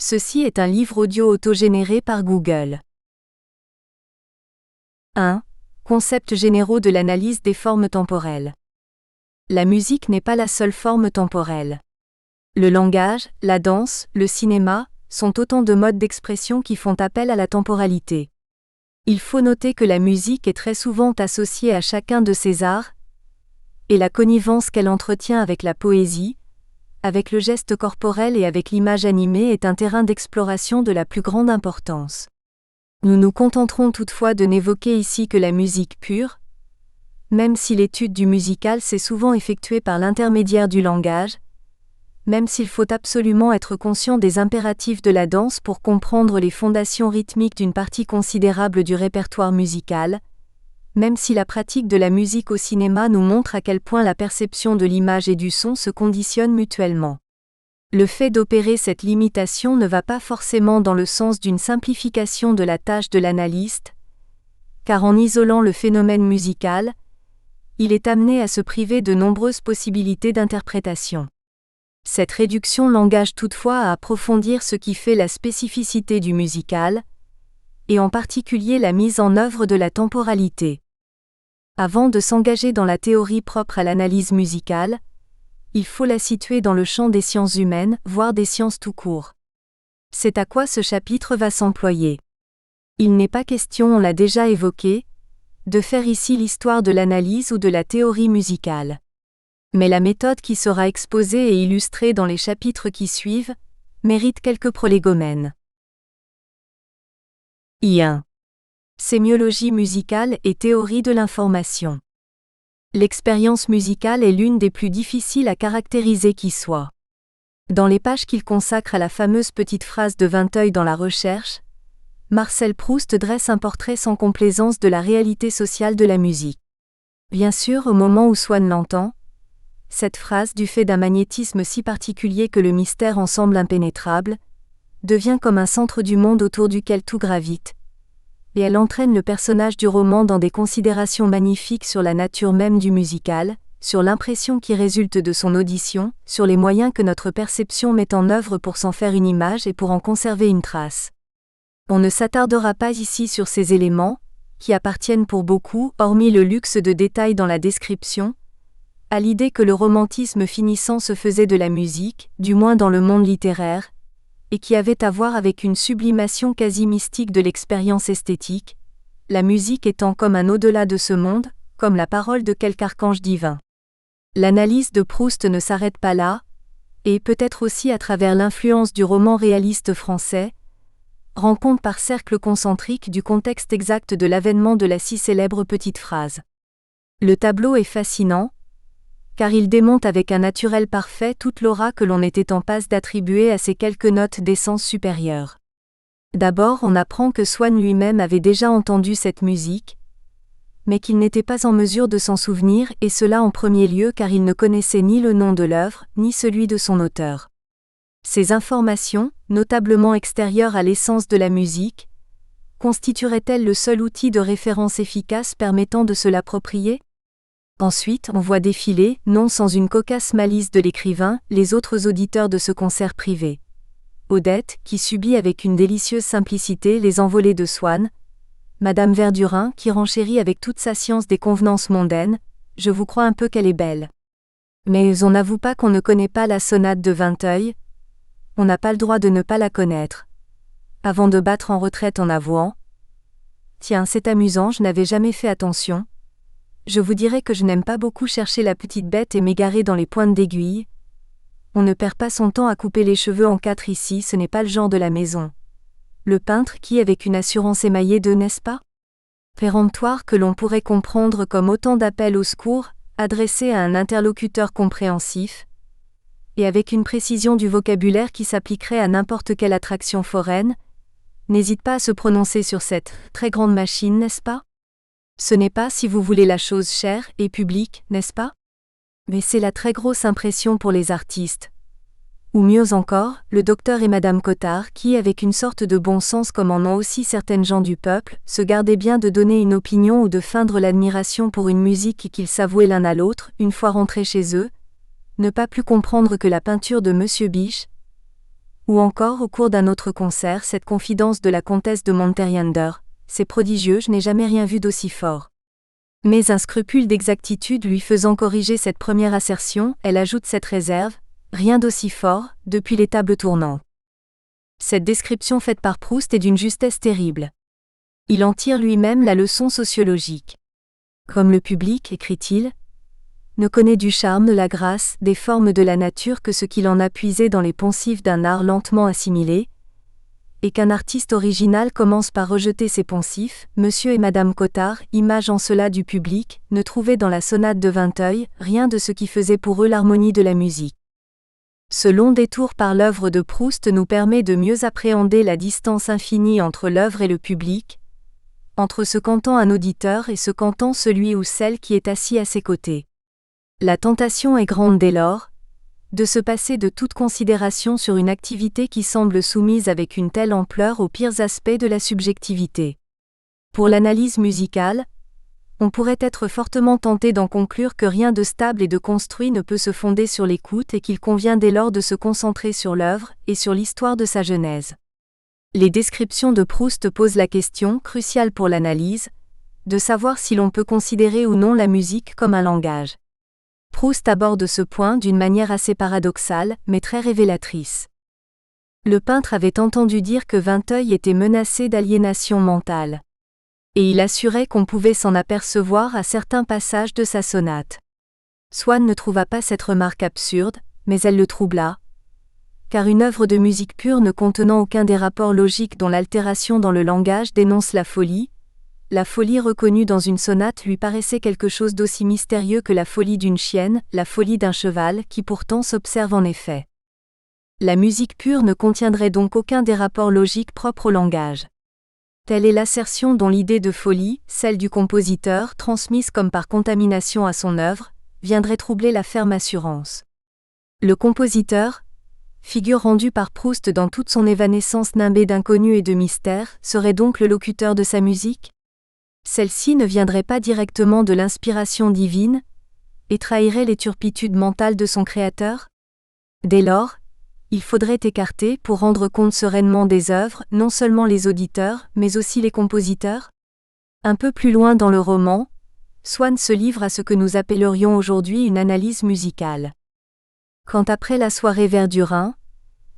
Ceci est un livre audio autogénéré par Google. 1. Concepts généraux de l'analyse des formes temporelles. La musique n'est pas la seule forme temporelle. Le langage, la danse, le cinéma, sont autant de modes d'expression qui font appel à la temporalité. Il faut noter que la musique est très souvent associée à chacun de ces arts, et la connivence qu'elle entretient avec la poésie, avec le geste corporel et avec l'image animée est un terrain d'exploration de la plus grande importance. Nous nous contenterons toutefois de n'évoquer ici que la musique pure, même si l'étude du musical s'est souvent effectuée par l'intermédiaire du langage, même s'il faut absolument être conscient des impératifs de la danse pour comprendre les fondations rythmiques d'une partie considérable du répertoire musical, même si la pratique de la musique au cinéma nous montre à quel point la perception de l'image et du son se conditionnent mutuellement. Le fait d'opérer cette limitation ne va pas forcément dans le sens d'une simplification de la tâche de l'analyste, car en isolant le phénomène musical, il est amené à se priver de nombreuses possibilités d'interprétation. Cette réduction l'engage toutefois à approfondir ce qui fait la spécificité du musical, et en particulier la mise en œuvre de la temporalité. Avant de s'engager dans la théorie propre à l'analyse musicale, il faut la situer dans le champ des sciences humaines, voire des sciences tout court. C'est à quoi ce chapitre va s'employer. Il n'est pas question, on l'a déjà évoqué, de faire ici l'histoire de l'analyse ou de la théorie musicale. Mais la méthode qui sera exposée et illustrée dans les chapitres qui suivent mérite quelques prolégomènes. I1. Sémiologie musicale et théorie de l'information. L'expérience musicale est l'une des plus difficiles à caractériser qui soit. Dans les pages qu'il consacre à la fameuse petite phrase de Vinteuil dans La Recherche, Marcel Proust dresse un portrait sans complaisance de la réalité sociale de la musique. Bien sûr, au moment où Swann l'entend, cette phrase, du fait d'un magnétisme si particulier que le mystère en semble impénétrable, devient comme un centre du monde autour duquel tout gravite, et elle entraîne le personnage du roman dans des considérations magnifiques sur la nature même du musical, sur l'impression qui résulte de son audition, sur les moyens que notre perception met en œuvre pour s'en faire une image et pour en conserver une trace. On ne s'attardera pas ici sur ces éléments, qui appartiennent pour beaucoup, hormis le luxe de détails dans la description, à l'idée que le romantisme finissant se faisait de la musique, du moins dans le monde littéraire, et qui avait à voir avec une sublimation quasi mystique de l'expérience esthétique, la musique étant comme un au-delà de ce monde, comme la parole de quelque archange divin. L'analyse de Proust ne s'arrête pas là, et peut-être aussi à travers l'influence du roman réaliste français, rend compte par cercle concentrique du contexte exact de l'avènement de la si célèbre petite phrase. Le tableau est fascinant, car il démonte avec un naturel parfait toute l'aura que l'on était en passe d'attribuer à ces quelques notes d'essence supérieure. D'abord, on apprend que Swann lui-même avait déjà entendu cette musique, mais qu'il n'était pas en mesure de s'en souvenir, et cela en premier lieu car il ne connaissait ni le nom de l'œuvre, ni celui de son auteur. Ces informations, notablement extérieures à l'essence de la musique, constitueraient-elles le seul outil de référence efficace permettant de se l'approprier ? Ensuite, on voit défiler, non sans une cocasse malice de l'écrivain, les autres auditeurs de ce concert privé. Odette, qui subit avec une délicieuse simplicité les envolées de Swann, Madame Verdurin, qui renchérit avec toute sa science des convenances mondaines, je vous crois un peu qu'elle est belle. Mais on n'avoue pas qu'on ne connaît pas la sonate de Vinteuil, on n'a pas le droit de ne pas la connaître. Avant de battre en retraite en avouant « Tiens, c'est amusant, je n'avais jamais fait attention », je vous dirais que je n'aime pas beaucoup chercher la petite bête et m'égarer dans les pointes d'aiguille. On ne perd pas son temps à couper les cheveux en 4 ici, ce n'est pas le genre de la maison. Le peintre qui, avec une assurance émaillée de, n'est-ce pas ? Péremptoire que l'on pourrait comprendre comme autant d'appels au secours, adressés à un interlocuteur compréhensif, et avec une précision du vocabulaire qui s'appliquerait à n'importe quelle attraction foraine, n'hésite pas à se prononcer sur cette très grande machine, n'est-ce pas ? Ce n'est pas, si vous voulez, la chose chère et publique, n'est-ce pas ? Mais c'est la très grosse impression pour les artistes. Ou mieux encore, le docteur et Madame Cottard qui, avec une sorte de bon sens comme en ont aussi certaines gens du peuple, se gardaient bien de donner une opinion ou de feindre l'admiration pour une musique qu'ils s'avouaient l'un à l'autre, une fois rentrés chez eux, ne pas plus comprendre que la peinture de Monsieur Biche, Ou encore au cours d'un autre concert cette confidence de la comtesse de Monteryander, c'est prodigieux, je n'ai jamais rien vu d'aussi fort. Mais un scrupule d'exactitude lui faisant corriger cette première assertion, elle ajoute cette réserve, rien d'aussi fort, depuis les tables tournantes. Cette description faite par Proust est d'une justesse terrible. Il en tire lui-même la leçon sociologique. Comme le public, écrit-il, ne connaît du charme, de la grâce, des formes de la nature que ce qu'il en a puisé dans les poncifs d'un art lentement assimilé, et qu'un artiste original commence par rejeter ces poncifs, Monsieur et Madame Cottard, image en cela du public, ne trouvaient dans la sonate de Vinteuil rien de ce qui faisait pour eux l'harmonie de la musique. Ce long détour par l'œuvre de Proust nous permet de mieux appréhender la distance infinie entre l'œuvre et le public, entre ce qu'entend un auditeur et ce qu'entend celui ou celle qui est assis à ses côtés. La tentation est grande dès lors, de se passer de toute considération sur une activité qui semble soumise avec une telle ampleur aux pires aspects de la subjectivité. Pour l'analyse musicale, on pourrait être fortement tenté d'en conclure que rien de stable et de construit ne peut se fonder sur l'écoute et qu'il convient dès lors de se concentrer sur l'œuvre et sur l'histoire de sa genèse. Les descriptions de Proust posent la question, cruciale pour l'analyse, de savoir si l'on peut considérer ou non la musique comme un langage. Proust aborde ce point d'une manière assez paradoxale, mais très révélatrice. Le peintre avait entendu dire que Vinteuil était menacé d'aliénation mentale. Et il assurait qu'on pouvait s'en apercevoir à certains passages de sa sonate. Swann ne trouva pas cette remarque absurde, mais elle le troubla, car une œuvre de musique pure ne contenant aucun des rapports logiques dont l'altération dans le langage dénonce la folie reconnue dans une sonate lui paraissait quelque chose d'aussi mystérieux que la folie d'une chienne, la folie d'un cheval, qui pourtant s'observe en effet. La musique pure ne contiendrait donc aucun des rapports logiques propres au langage. Telle est l'assertion dont l'idée de folie, celle du compositeur, transmise comme par contamination à son œuvre, viendrait troubler la ferme assurance. Le compositeur, figure rendue par Proust dans toute son évanescence nimbée d'inconnu et de mystère, serait donc le locuteur de sa musique ? Celle-ci ne viendrait pas directement de l'inspiration divine, et trahirait les turpitudes mentales de son créateur ? Dès lors, il faudrait écarter pour rendre compte sereinement des œuvres, non seulement les auditeurs, mais aussi les compositeurs ? Un peu plus loin dans le roman, Swann se livre à ce que nous appellerions aujourd'hui une analyse musicale. Quand après la soirée Verdurin,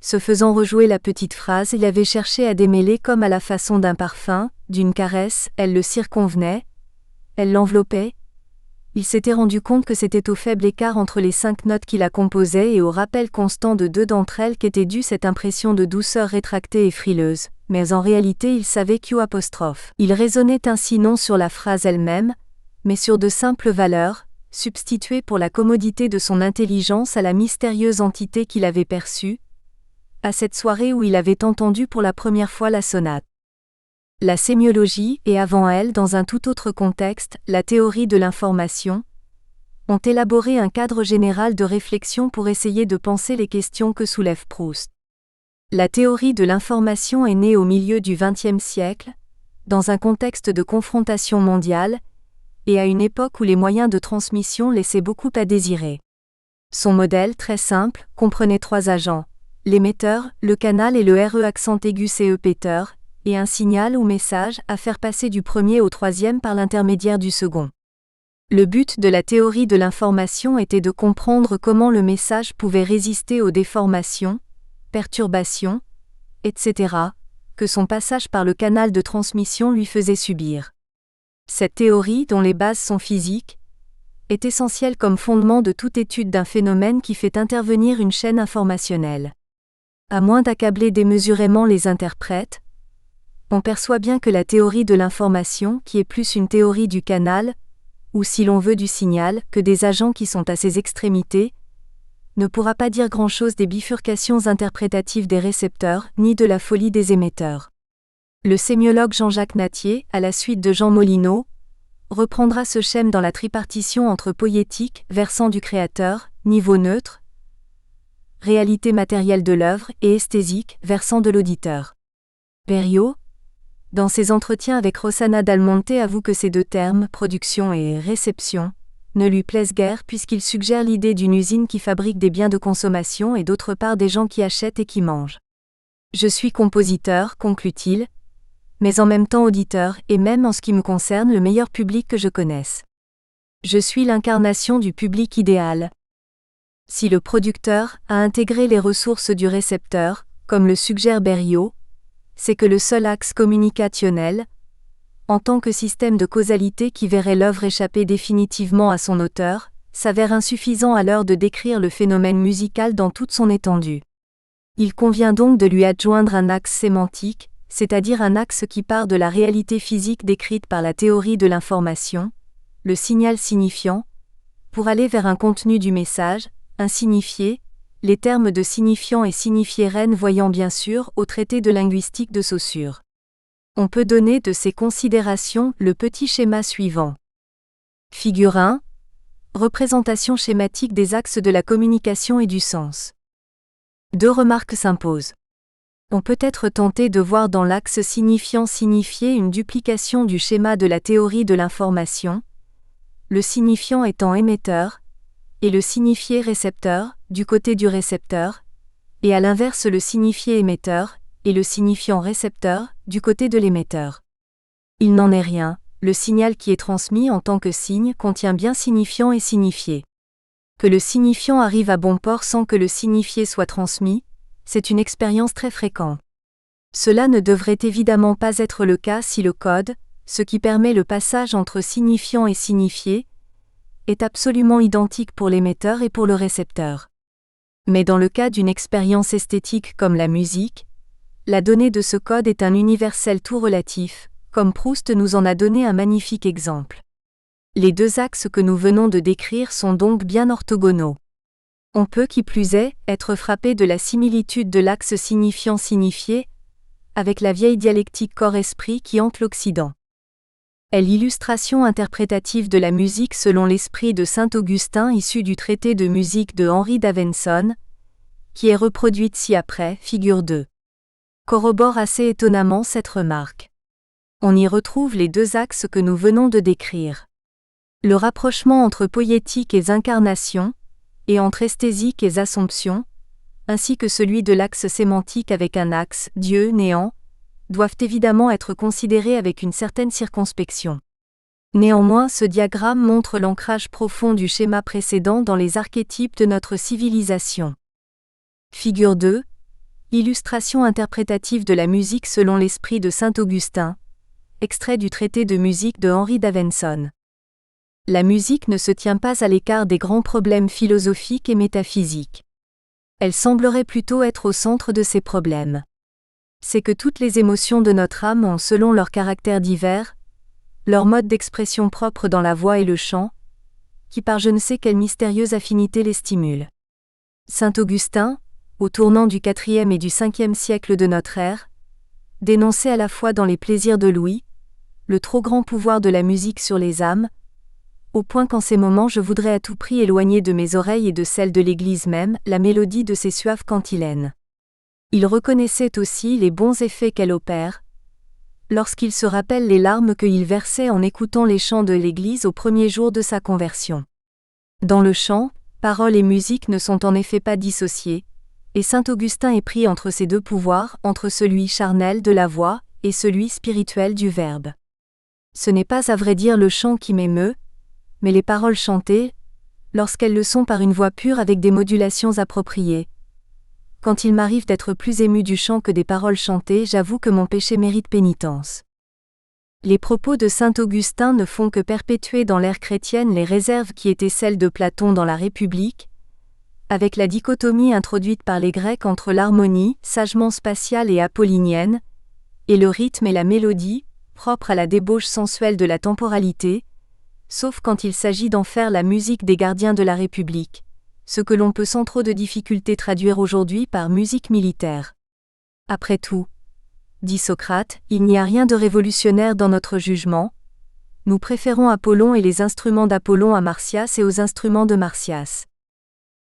se faisant rejouer la petite phrase, il avait cherché à démêler comme à la façon d'un parfum, d'une caresse, elle le circonvenait, elle l'enveloppait. Il s'était rendu compte que c'était au faible écart entre les 5 notes qui la composaient et au rappel constant de 2 d'entre elles qu'était due cette impression de douceur rétractée et frileuse, mais en réalité il savait Q'. Il raisonnait ainsi non sur la phrase elle-même, mais sur de simples valeurs, substituées pour la commodité de son intelligence à la mystérieuse entité qu'il avait perçue, à cette soirée où il avait entendu pour la première fois la sonate. La sémiologie, et avant elle dans un tout autre contexte, la théorie de l'information, ont élaboré un cadre général de réflexion pour essayer de penser les questions que soulève Proust. La théorie de l'information est née au milieu du XXe siècle, dans un contexte de confrontation mondiale, et à une époque où les moyens de transmission laissaient beaucoup à désirer. Son modèle, très simple, comprenait 3 agents, l'émetteur, le canal et le RE-CE-péteur, et un signal ou message à faire passer du premier au troisième par l'intermédiaire du second. Le but de la théorie de l'information était de comprendre comment le message pouvait résister aux déformations, perturbations, etc., que son passage par le canal de transmission lui faisait subir. Cette théorie, dont les bases sont physiques, est essentielle comme fondement de toute étude d'un phénomène qui fait intervenir une chaîne informationnelle. À moins d'accabler démesurément les interprètes, on perçoit bien que la théorie de l'information, qui est plus une théorie du canal, ou si l'on veut du signal, que des agents qui sont à ses extrémités, ne pourra pas dire grand-chose des bifurcations interprétatives des récepteurs, ni de la folie des émetteurs. Le sémiologue Jean-Jacques Nattier, à la suite de Jean Molineau, reprendra ce schème dans la tripartition entre poétique, versant du créateur, niveau neutre, réalité matérielle de l'œuvre, et esthésique, versant de l'auditeur. Perriot, dans ses entretiens avec Rossana Dal Monte, avoue que ces 2 termes, production et réception, ne lui plaisent guère puisqu'ils suggèrent l'idée d'une usine qui fabrique des biens de consommation et d'autre part des gens qui achètent et qui mangent. Je suis compositeur, conclut-il, mais en même temps auditeur et même en ce qui me concerne le meilleur public que je connaisse. Je suis l'incarnation du public idéal. Si le producteur a intégré les ressources du récepteur, comme le suggère Berriot, c'est que le seul axe communicationnel, en tant que système de causalité qui verrait l'œuvre échapper définitivement à son auteur, s'avère insuffisant à l'heure de décrire le phénomène musical dans toute son étendue. Il convient donc de lui adjoindre un axe sémantique, c'est-à-dire un axe qui part de la réalité physique décrite par la théorie de l'information, le signal signifiant, pour aller vers un contenu du message, un signifié, les termes de signifiant et signifié renvoyant bien sûr au traité de linguistique de Saussure. On peut donner de ces considérations le petit schéma suivant. Figure 1. Représentation schématique des axes de la communication et du sens. Deux remarques s'imposent. On peut être tenté de voir dans l'axe signifiant-signifié une duplication du schéma de la théorie de l'information, le signifiant étant émetteur, et le signifié récepteur, du côté du récepteur, et à l'inverse le signifié émetteur, et le signifiant récepteur, du côté de l'émetteur. Il n'en est rien, le signal qui est transmis en tant que signe contient bien signifiant et signifié. Que le signifiant arrive à bon port sans que le signifié soit transmis, c'est une expérience très fréquente. Cela ne devrait évidemment pas être le cas si le code, ce qui permet le passage entre signifiant et signifié, est absolument identique pour l'émetteur et pour le récepteur. Mais dans le cas d'une expérience esthétique comme la musique, la donnée de ce code est un universel tout relatif, comme Proust nous en a donné un magnifique exemple. Les deux axes que nous venons de décrire sont donc bien orthogonaux. On peut, qui plus est, être frappé de la similitude de l'axe signifiant-signifié avec la vieille dialectique corps-esprit qui hante l'Occident. Est l'illustration interprétative de la musique selon l'esprit de saint Augustin issu du traité de musique de Henri d'Avenson, qui est reproduite ci-après, figure 2. Corrobore assez étonnamment cette remarque. On y retrouve les deux axes que nous venons de décrire. Le rapprochement entre poétique et incarnation, et entre esthésique et assomption, ainsi que celui de l'axe sémantique avec un axe Dieu, néant, doivent évidemment être considérés avec une certaine circonspection. Néanmoins, ce diagramme montre l'ancrage profond du schéma précédent dans les archétypes de notre civilisation. Figure 2. Illustration interprétative de la musique selon l'esprit de saint Augustin, extrait du traité de musique de Henri d'Avenson. La musique ne se tient pas à l'écart des grands problèmes philosophiques et métaphysiques. Elle semblerait plutôt être au centre de ces problèmes. C'est que toutes les émotions de notre âme ont selon leurs caractères divers, leur mode d'expression propre dans la voix et le chant, qui par je ne sais quelle mystérieuse affinité les stimule. Saint Augustin, au tournant du IVe et du Ve siècle de notre ère, dénonçait à la fois dans les plaisirs de l'ouïe, le trop grand pouvoir de la musique sur les âmes, au point qu'en ces moments je voudrais à tout prix éloigner de mes oreilles et de celles de l'Église même la mélodie de ces suaves cantilènes. Il reconnaissait aussi les bons effets qu'elle opère, lorsqu'il se rappelle les larmes qu'il versait en écoutant les chants de l'Église au premier jour de sa conversion. Dans le chant, paroles et musique ne sont en effet pas dissociées, et saint Augustin est pris entre ces deux pouvoirs, entre celui charnel de la voix et celui spirituel du verbe. Ce n'est pas à vrai dire le chant qui m'émeut, mais les paroles chantées, lorsqu'elles le sont par une voix pure avec des modulations appropriées. Quand il m'arrive d'être plus ému du chant que des paroles chantées, j'avoue que mon péché mérite pénitence. Les propos de saint Augustin ne font que perpétuer dans l'ère chrétienne les réserves qui étaient celles de Platon dans la République, avec la dichotomie introduite par les Grecs entre l'harmonie, sagement spatiale et apollinienne, et le rythme et la mélodie, propre à la débauche sensuelle de la temporalité, sauf quand il s'agit d'en faire la musique des gardiens de la République, ce que l'on peut sans trop de difficulté traduire aujourd'hui par musique militaire. Après tout, dit Socrate, il n'y a rien de révolutionnaire dans notre jugement. Nous préférons Apollon et les instruments d'Apollon à Marsyas et aux instruments de Marsyas.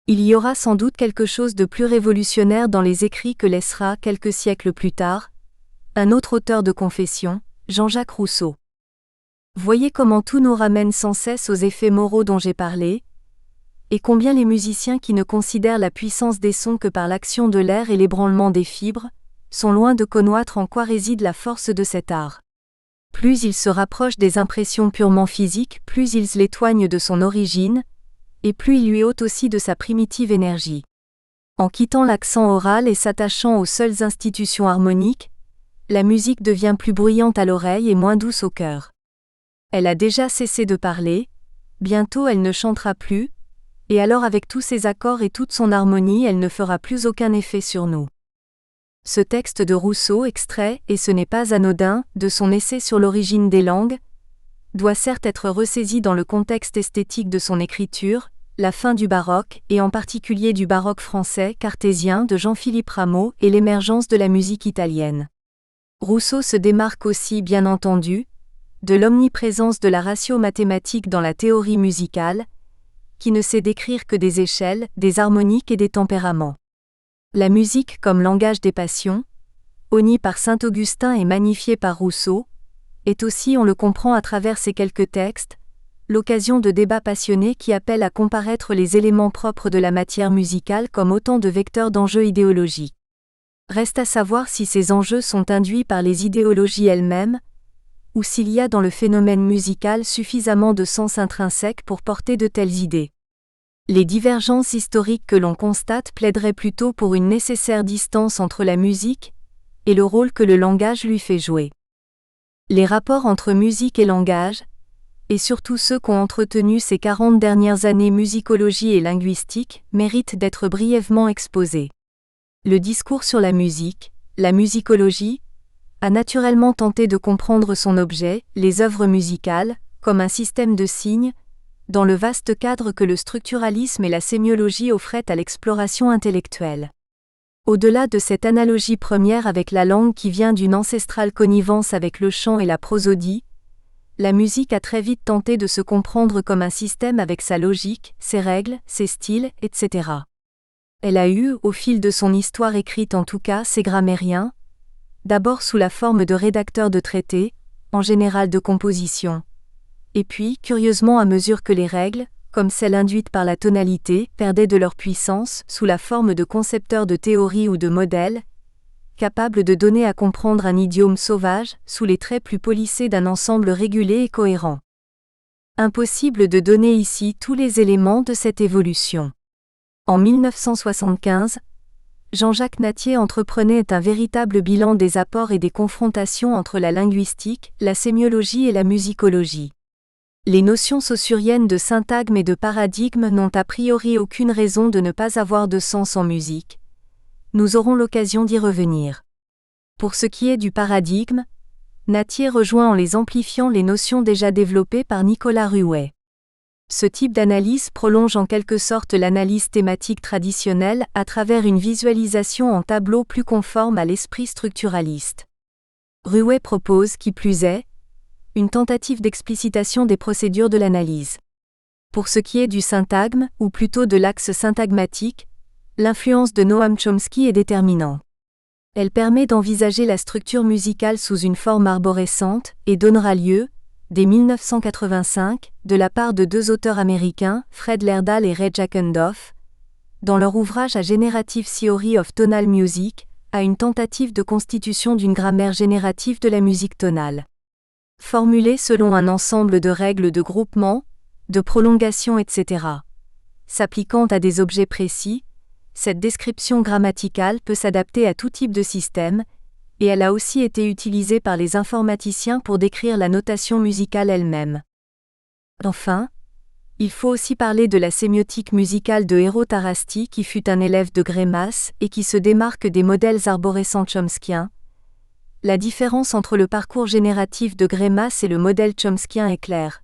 Il y aura sans doute quelque chose de plus révolutionnaire dans les écrits que laissera, quelques siècles plus tard, un autre auteur de confession, Jean-Jacques Rousseau. Voyez comment tout nous ramène sans cesse aux effets moraux dont j'ai parlé, et combien les musiciens qui ne considèrent la puissance des sons que par l'action de l'air et l'ébranlement des fibres, sont loin de connaître en quoi réside la force de cet art. Plus ils se rapprochent des impressions purement physiques, plus ils l'éloignent de son origine, et plus ils lui ôtent aussi de sa primitive énergie. En quittant l'accent oral et s'attachant aux seules institutions harmoniques, la musique devient plus bruyante à l'oreille et moins douce au cœur. Elle a déjà cessé de parler, bientôt elle ne chantera plus, et alors avec tous ses accords et toute son harmonie elle ne fera plus aucun effet sur nous. Ce texte de Rousseau extrait, et ce n'est pas anodin, de son essai sur l'origine des langues, doit certes être ressaisi dans le contexte esthétique de son écriture, la fin du baroque, et en particulier du baroque français cartésien de Jean-Philippe Rameau et l'émergence de la musique italienne. Rousseau se démarque aussi, bien entendu, de l'omniprésence de la ratio mathématique dans la théorie musicale, qui ne sait décrire que des échelles, des harmoniques et des tempéraments. La musique comme langage des passions, honni par Saint-Augustin et magnifié par Rousseau, est aussi, on le comprend à travers ces quelques textes, l'occasion de débats passionnés qui appellent à comparaître les éléments propres de la matière musicale comme autant de vecteurs d'enjeux idéologiques. Reste à savoir si ces enjeux sont induits par les idéologies elles-mêmes, ou s'il y a dans le phénomène musical suffisamment de sens intrinsèque pour porter de telles idées. Les divergences historiques que l'on constate plaideraient plutôt pour une nécessaire distance entre la musique et le rôle que le langage lui fait jouer. Les rapports entre musique et langage, et surtout ceux qu'ont entretenu ces 40 dernières années musicologie et linguistique, méritent d'être brièvement exposés. Le discours sur la musique, la musicologie, a naturellement tenté de comprendre son objet, les œuvres musicales, comme un système de signes, dans le vaste cadre que le structuralisme et la sémiologie offraient à l'exploration intellectuelle. Au-delà de cette analogie première avec la langue qui vient d'une ancestrale connivence avec le chant et la prosodie, la musique a très vite tenté de se comprendre comme un système avec sa logique, ses règles, ses styles, etc. Elle a eu, au fil de son histoire écrite en tout cas, ses grammairiens, d'abord sous la forme de rédacteurs de traités, en général de composition. Et puis, curieusement à mesure que les règles, comme celles induites par la tonalité, perdaient de leur puissance, sous la forme de concepteurs de théories ou de modèles, capables de donner à comprendre un idiome sauvage, sous les traits plus polissés d'un ensemble régulé et cohérent. Impossible de donner ici tous les éléments de cette évolution. En 1975, Jean-Jacques Nattier entreprenait un véritable bilan des apports et des confrontations entre la linguistique, la sémiologie et la musicologie. Les notions saussuriennes de syntagme et de paradigme n'ont a priori aucune raison de ne pas avoir de sens en musique. Nous aurons l'occasion d'y revenir. Pour ce qui est du paradigme, Nattier rejoint en les amplifiant les notions déjà développées par Nicolas Ruet. Ce type d'analyse prolonge en quelque sorte l'analyse thématique traditionnelle à travers une visualisation en tableau plus conforme à l'esprit structuraliste. Ruet propose, qui plus est, une tentative d'explicitation des procédures de l'analyse. Pour ce qui est du syntagme, ou plutôt de l'axe syntagmatique, l'influence de Noam Chomsky est déterminante. Elle permet d'envisager la structure musicale sous une forme arborescente et donnera lieu, dès 1985, de la part de deux auteurs américains, Fred Lerdahl et Ray Jackendoff, dans leur ouvrage A Generative Theory of Tonal Music, à une tentative de constitution d'une grammaire générative de la musique tonale. Formulée selon un ensemble de règles de groupement, de prolongation, etc. S'appliquant à des objets précis, cette description grammaticale peut s'adapter à tout type de système, et elle a aussi été utilisée par les informaticiens pour décrire la notation musicale elle-même. Enfin, il faut aussi parler de la sémiotique musicale de Eero Tarasti qui fut un élève de Greimas et qui se démarque des modèles arborescents chomskiens. La différence entre le parcours génératif de Greimas et le modèle chomskien est claire.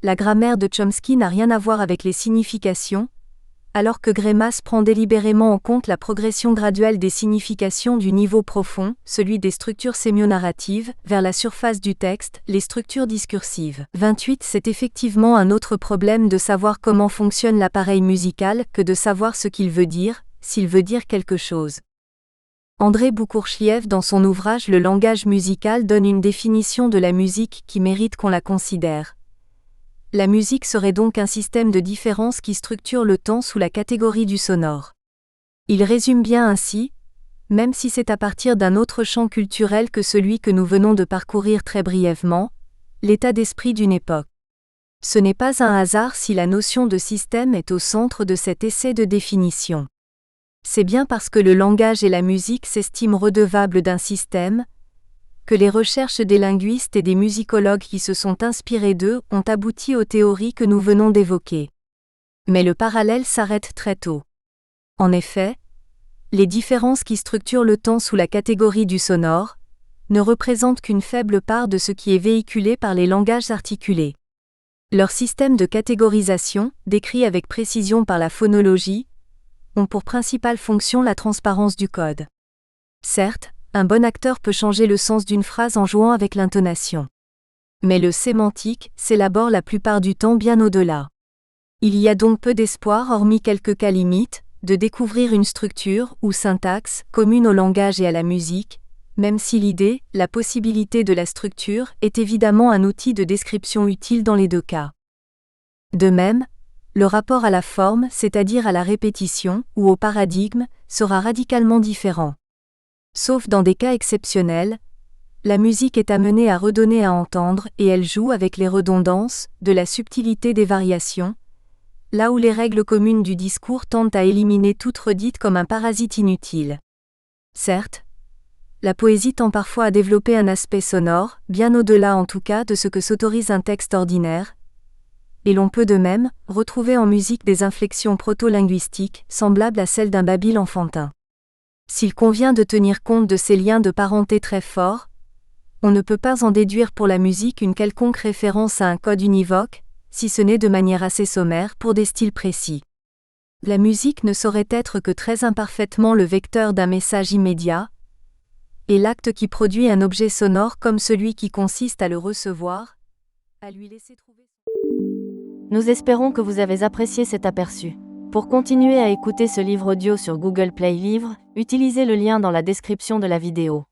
La grammaire de Chomsky n'a rien à voir avec les significations, alors que Greimas prend délibérément en compte la progression graduelle des significations du niveau profond, celui des structures sémionarratives, vers la surface du texte, les structures discursives. 28 C'est effectivement un autre problème de savoir comment fonctionne l'appareil musical que de savoir ce qu'il veut dire, s'il veut dire quelque chose. André Bourkourchiev dans son ouvrage Le langage musical donne une définition de la musique qui mérite qu'on la considère. La musique serait donc un système de différence qui structure le temps sous la catégorie du sonore. Il résume bien ainsi, même si c'est à partir d'un autre champ culturel que celui que nous venons de parcourir très brièvement, l'état d'esprit d'une époque. Ce n'est pas un hasard si la notion de système est au centre de cet essai de définition. C'est bien parce que le langage et la musique s'estiment redevables d'un système, que les recherches des linguistes et des musicologues qui se sont inspirés d'eux ont abouti aux théories que nous venons d'évoquer. Mais le parallèle s'arrête très tôt. En effet, les différences qui structurent le temps sous la catégorie du sonore ne représentent qu'une faible part de ce qui est véhiculé par les langages articulés. Leur système de catégorisation, décrit avec précision par la phonologie, ont pour principale fonction la transparence du code. Certes, un bon acteur peut changer le sens d'une phrase en jouant avec l'intonation. Mais le sémantique s'élabore la plupart du temps bien au-delà. Il y a donc peu d'espoir, hormis quelques cas limites, de découvrir une structure ou syntaxe commune au langage et à la musique, même si l'idée, la possibilité de la structure est évidemment un outil de description utile dans les deux cas. De même, le rapport à la forme, c'est-à-dire à la répétition ou au paradigme, sera radicalement différent. Sauf dans des cas exceptionnels, la musique est amenée à redonner à entendre et elle joue avec les redondances, de la subtilité des variations, là où les règles communes du discours tendent à éliminer toute redite comme un parasite inutile. Certes, la poésie tend parfois à développer un aspect sonore, bien au-delà en tout cas de ce que s'autorise un texte ordinaire, et l'on peut de même retrouver en musique des inflexions proto-linguistiques, semblables à celles d'un babil enfantin. S'il convient de tenir compte de ces liens de parenté très forts, on ne peut pas en déduire pour la musique une quelconque référence à un code univoque, si ce n'est de manière assez sommaire pour des styles précis. La musique ne saurait être que très imparfaitement le vecteur d'un message immédiat, et l'acte qui produit un objet sonore comme celui qui consiste à le recevoir, à lui laisser trouver. Nous espérons que vous avez apprécié cet aperçu. Pour continuer à écouter ce livre audio sur Google Play Livres, utilisez le lien dans la description de la vidéo.